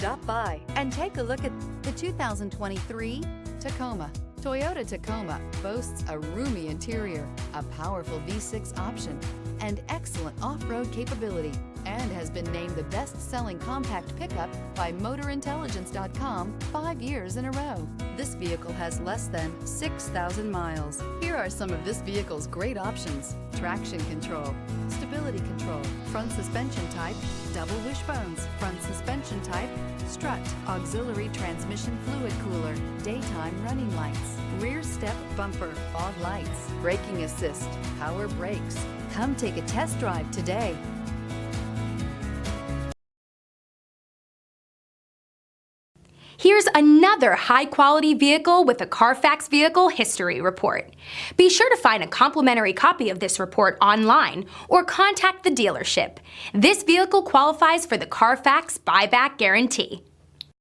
Stop by and take a look at the 2023 Tacoma. Toyota Tacoma boasts a roomy interior, a powerful V6 option, and excellent off-road capability, and has been named the best-selling compact pickup by MotorIntelligence.com 5 years in a row. This vehicle has less than 6,000 miles. Here are some of this vehicle's great options: traction control, stability control, front suspension type, double wishbones, front suspension type, strut, auxiliary transmission fluid cooler, daytime running lights, rear step bumper, fog lights, braking assist, power brakes. Come take a test drive today. Here's another high-quality vehicle with a CARFAX Vehicle History Report. Be sure to find a complimentary copy of this report online or contact the dealership. This vehicle qualifies for the CARFAX Buyback Guarantee.